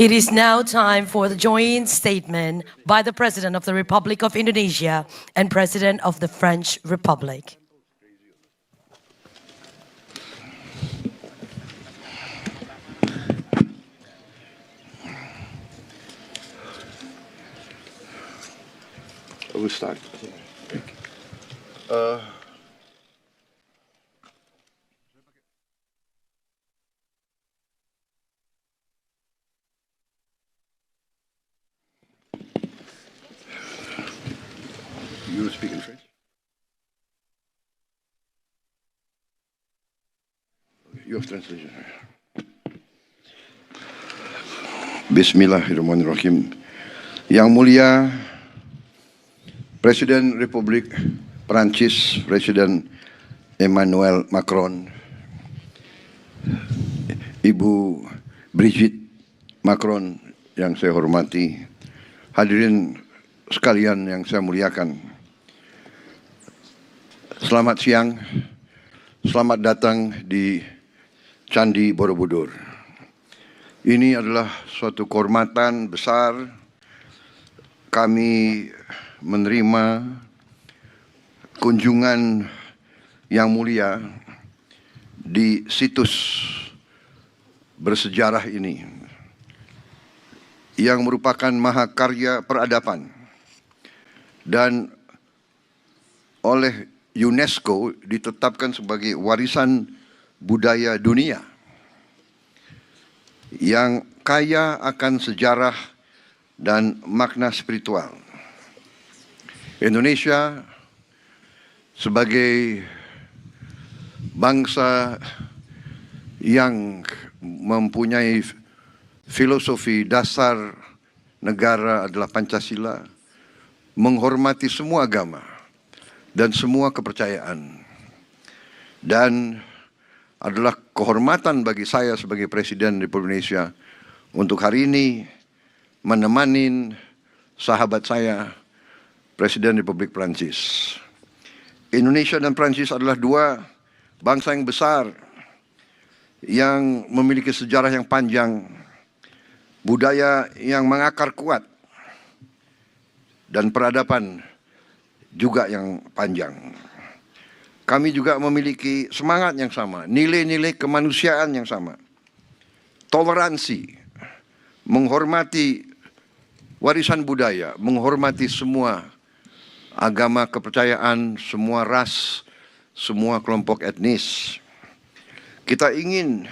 It is now time for the joint statement by the President of the Republic of Indonesia and President of the French Republic. We'll start. You speak in French? You have translation. Bismillahirrahmanirrahim. Yang mulia Presiden Republik Perancis, Presiden Emmanuel Macron, Ibu Brigitte Macron yang saya hormati, hadirin sekalian yang saya muliakan. Selamat siang, selamat datang di Candi Borobudur. Ini adalah suatu kehormatan besar kami menerima kunjungan yang mulia di situs bersejarah ini yang merupakan mahakarya peradaban dan oleh UNESCO ditetapkan sebagai warisan budaya dunia yang kaya akan sejarah dan makna spiritual. Indonesia sebagai bangsa yang mempunyai filosofi dasar negara adalah Pancasila, menghormati semua agama dan semua kepercayaan, dan adalah kehormatan bagi saya sebagai Presiden Republik Indonesia untuk hari ini menemani sahabat saya Presiden Republik Perancis. Indonesia dan Perancis adalah dua bangsa yang besar yang memiliki sejarah yang panjang, budaya yang mengakar kuat, dan peradaban juga yang panjang. Kami juga memiliki semangat yang sama, nilai-nilai kemanusiaan yang sama, toleransi, menghormati warisan budaya, menghormati semua agama, kepercayaan, semua ras, semua kelompok etnis. Kita ingin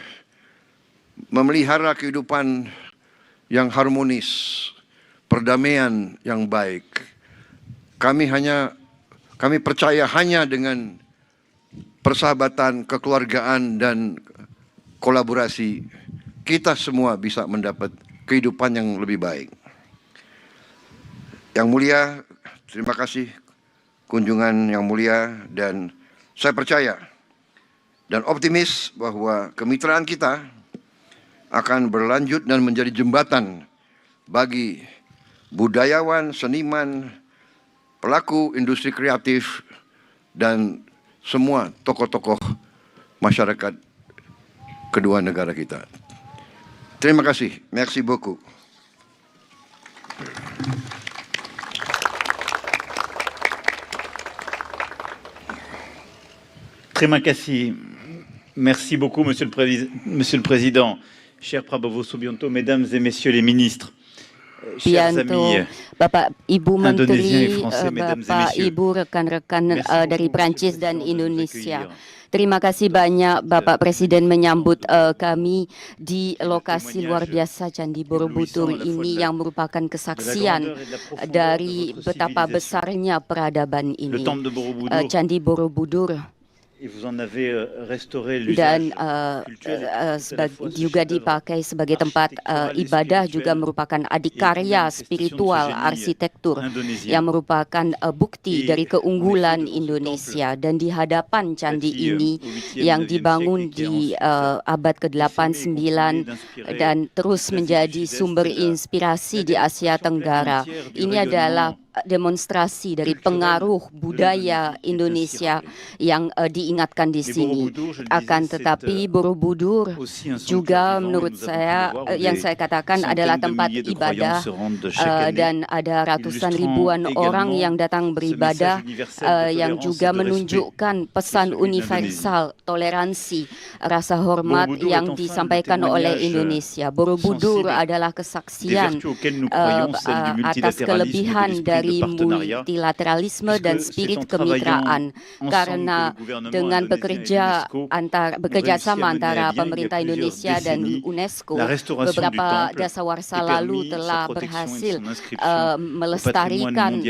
memelihara kehidupan yang harmonis, perdamaian yang baik. Kami percaya hanya dengan persahabatan, kekeluargaan, dan kolaborasi kita semua bisa mendapat kehidupan yang lebih baik. Yang mulia, terima kasih kunjungan yang mulia, dan saya percaya dan optimis bahwa kemitraan kita akan berlanjut dan menjadi jembatan bagi budayawan, seniman, pelaku industri kreatif, dan semua tokoh-tokoh masyarakat kedua negara kita. Terima kasih. Merci beaucoup. Terima kasih. Merci beaucoup, Monsieur le Président. Cher Prabowo Subianto, Mesdames et Messieurs les ministres. Pianto, Bapak Ibu Menteri, Bapak Ibu rekan-rekan dari Prancis dan Indonesia. Terima kasih banyak Bapak Presiden menyambut kami di lokasi luar biasa Candi Borobudur ini yang merupakan kesaksian dari betapa besarnya peradaban ini. Candi Borobudur dan juga dipakai sebagai tempat ibadah, juga merupakan adikarya spiritual arsitektur yang merupakan bukti dari keunggulan Indonesia. Dan di hadapan candi ini yang dibangun di abad ke-8-9 dan terus menjadi sumber inspirasi di Asia Tenggara, ini adalah demonstrasi dari pengaruh budaya Indonesia yang diingatkan di sini. Akan tetapi Borobudur juga menurut saya yang saya katakan adalah tempat ibadah dan ada ratusan ribuan orang yang datang beribadah yang juga menunjukkan pesan universal, toleransi, rasa hormat yang disampaikan oleh Indonesia. Borobudur adalah kesaksian atas kelebihan dari multilateralisme dan spirit kemitraan, karena dengan bekerjasama antara pemerintah Indonesia dan UNESCO, beberapa dasawarsa lalu telah berhasil melestarikan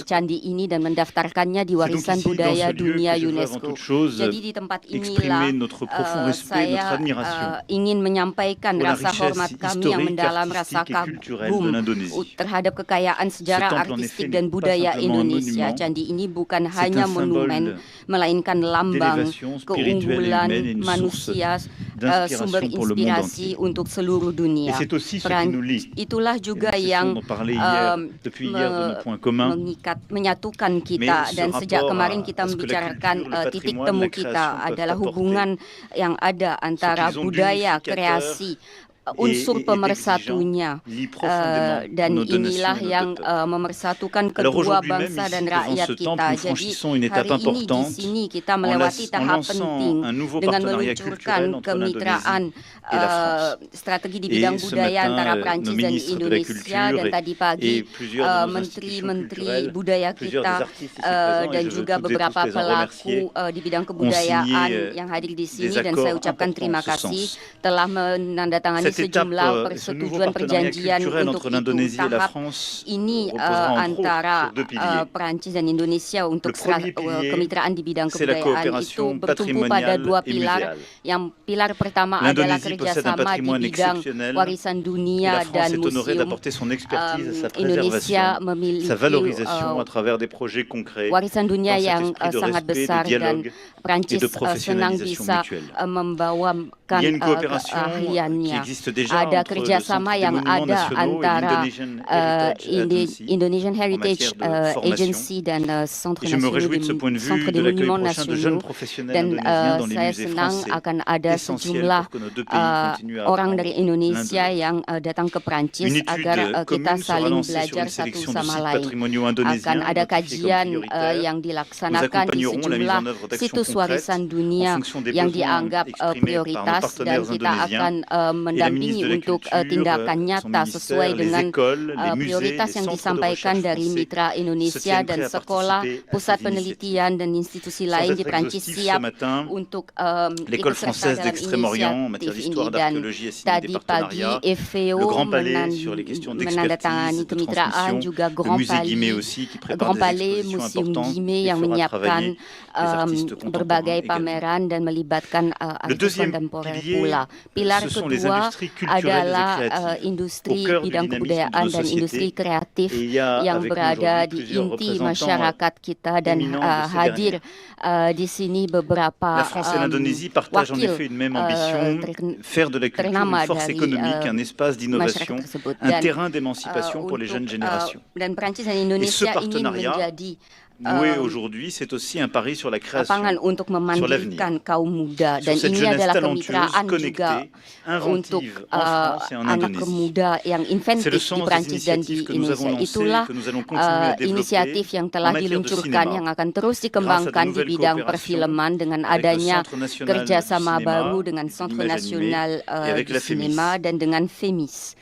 candi ini dan mendaftarkannya di warisan budaya dunia UNESCO. Jadi di tempat inilah saya ingin menyampaikan rasa hormat kami yang mendalam, rasa kagum terhadap kekayaan sejarah artistik dan budaya Indonesia. Candi ini bukan hanya monumen, melainkan lambang keunggulan manusia, sumber inspirasi untuk seluruh dunia. Itulah juga yang menyatukan kita, dan sejak kemarin kita membicarakan titik temu kita adalah hubungan yang ada antara budaya, kreasi, unsur pemersatunya, dan inilah yang memersatukan kedua bangsa dan rakyat kita. Jadi hari ini di sini kita melewati tahap penting dengan meluncurkan kemitraan strategi di bidang budaya antara Prancis dan Indonesia, dan tadi pagi menteri-menteri budaya kita dan juga beberapa pelaku di bidang kebudayaan yang hadir di sini, dan saya ucapkan terima kasih telah menandatangani sejumlah persetujuan perjanjian untuk itu. Tahap ini antara Prancis dan Indonesia untuk kemitraan di bidang kebudayaan itu bertumpu pada dua pilar. Yang pilar pertama adalah kerjasama di bidang warisan dunia dan museum. Indonesia memiliki warisan dunia yang sangat besar, dan Prancis senang bisa membawakan keahliannya. Ada kerjasama yang ada antara Indonesian Heritage Agency dan Centre des Monuments Nationaux, dan saya senang akan ada sejumlah orang dari Indonesia yang datang ke Prancis agar kita saling belajar satu sama lain. Akan ada kajian yang dilaksanakan di sejumlah situs warisan dunia yang dianggap prioritas, dan kita akan mendampingi untuk tindakan nyata sesuai dengan prioritas yang disampaikan dari mitra Indonesia, dan sekolah, pusat penelitian dan institusi lain di Prancis siap untuk ikut serta dalam inisiatif ini. Dan tadi pagi FAO menandatangani kemitraan, juga Grand Palais Museum Guimet yang menyiapkan berbagai pameran dan melibatkan artis kontemporer pula. Pilar kedua adalah industri bidang kebudayaan dan industri kreatif yang berada di inti masyarakat kita, dan hadir di sini beberapa wakil ternama dari masyarakat tersebut, dan Prancis dan Indonesia ingin menjadi aujourd'hui, c'est aussi un pari sur la création, untuk memandirikan kaum muda, dan ini adalah kemitraan juga untuk anak muda yang inventif di Prancis dan di Indonesia. Itulah inisiatif yang telah diluncurkan, yang akan terus dikembangkan di bidang perfilman dengan adanya kerjasama baru dengan Centre National du Cinéma dan dengan FEMIS,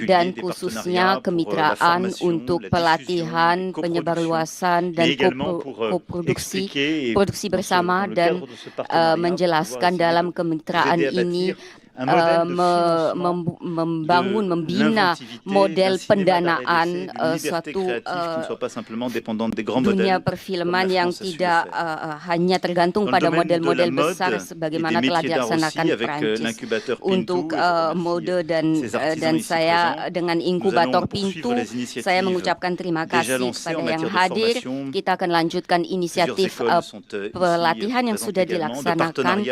dan khususnya kemitraan untuk pelatihan, penyebaran dan produksi bersama, dan menjelaskan dalam kemitraan ini membina model pendanaan suatu dunia perfilman yang tidak hanya tergantung pada model-model besar sebagaimana telah dilaksanakan Prancis untuk mode, dan saya dengan inkubator pintu saya mengucapkan terima kasih kepada yang hadir. Kita akan lanjutkan inisiatif pelatihan yang sudah dilaksanakan.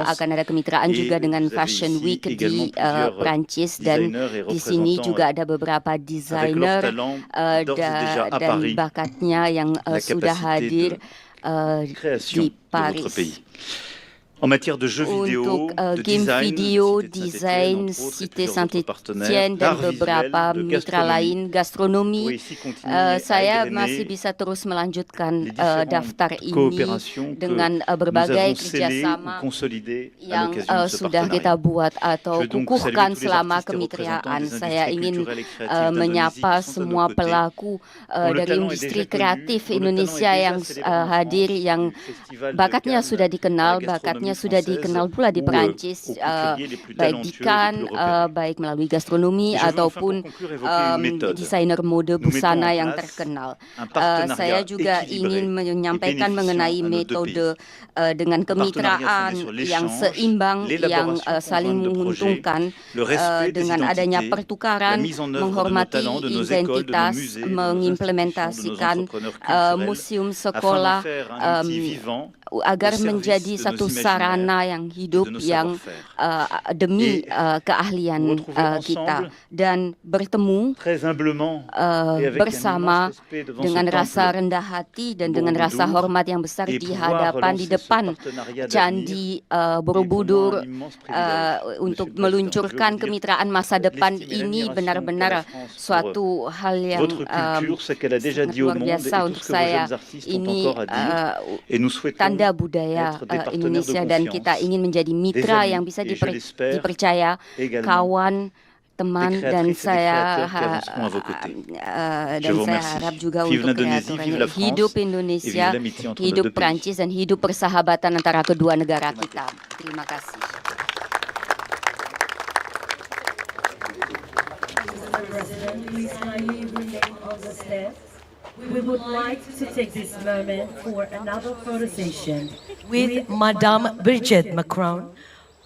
Akan ada kemitraan juga juga dengan Fashion Week di Prancis, dan di sini juga ada beberapa desainer dan bakatnya yang sudah hadir di Paris. En matière de jeux vidéo, Untuk de game design, video, Cité desain, Saint-Étienne, entre autres, était Cité notre partenaire, Saint-Étienne, dan d'art visuel, beberapa de mitra gastronomie, lain, gastronomi. pourrait ici continuer à Saya égrener masih bisa terus melanjutkan les différentes daftar ini coopérations que dengan nous berbagai avons scellées kerjasama ou consolidées à yang l'occasion de ce sudah kita partenariat. buat atau Je veux donc kukuhkan saluer tous les selama artistes et représentants kemitraan. des Saya industries ingin culturelles et créatives menyapa d'Indonésie qui sont à nos semua côtés. pelaku le dari talent est industri déjà kreatif connu, dont le Indonesia talent est yang déjà célébré en hadir, France, yang du Festival de bakatnya Cannes, sudah dikenal, de la bakatnya gastronomie sudah française, dikenal pula di où, Perancis, aux couturiers les plus baik di talentueux et les Cannes, plus repérés. baik melalui gastronomi Et je veux enfin ataupun pour conclure évoquer une méthode. desainer mode Nous mettons busana en yang place terkenal. un partenariat Saya juga équilibré ingin menyampaikan et mengenai bénéficiant à nos deux metode pays. dengan Un partenariat kemitraan fondé sur yang l'échange, seimbang, yang l'élaboration saling conjointe de projets, menguntungkan, le respect des dengan adanya identités, pertukaran, la mise en œuvre de nos menghormati talents, de nos écoles, de nos identitas, musées, de nos mengimplementasikan institutions, de nos entrepreneurs culturels, museum afin sekolah d'en faire un outil vivant agar au service menjadi de nos satu imaginaires sarana yang hidup et de nos yang savoir-faire. demi Et keahlian retrouver kita, ensemble, dan bertemu très humblement et avec bersama un immense respect devant dengan ce rasa temple rendah hati dan dengan Borobudur, rasa hormat yang besar et di pouvoir hadapan, di relancer ce depan partenariat Candi d'avenir Borobudur, est pour moi un immense privilège, untuk Monsieur le Président. meluncurkan Je veux dire, kemitraan masa depan l'estime et ini l'admiration benar-benar qu'a la France suatu hal yang votre culture, ce qu'elle a déjà sangat dit au luar monde et biasa tout untuk ce que vos saya. jeunes artistes ont Ini encore à dire. Et nous souhaitons tanda budaya être des partenaires Indonesia, de dan confiance, kita ingin menjadi des mitra amis, yang bisa et je l'espère dipercaya, également kawan, teman, des dan créatrices et des saya créateurs qui avanceront à vos côtés. Je dan vous saya remercie. harap juga Vive untuk l'Indonésie, vive la kreatornya France, hidup et Indonesia, vive l'amitié entre nos hidup deux pays. Prancis, dan hidup persahabatan antara kedua negara kita. Terima kasih. President, please kindly remain on the steps. We would like to take this moment for another photo session with Madame Brigitte Macron.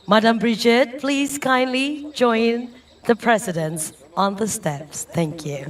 Madame Brigitte, please kindly join the presidents on the steps. Thank you.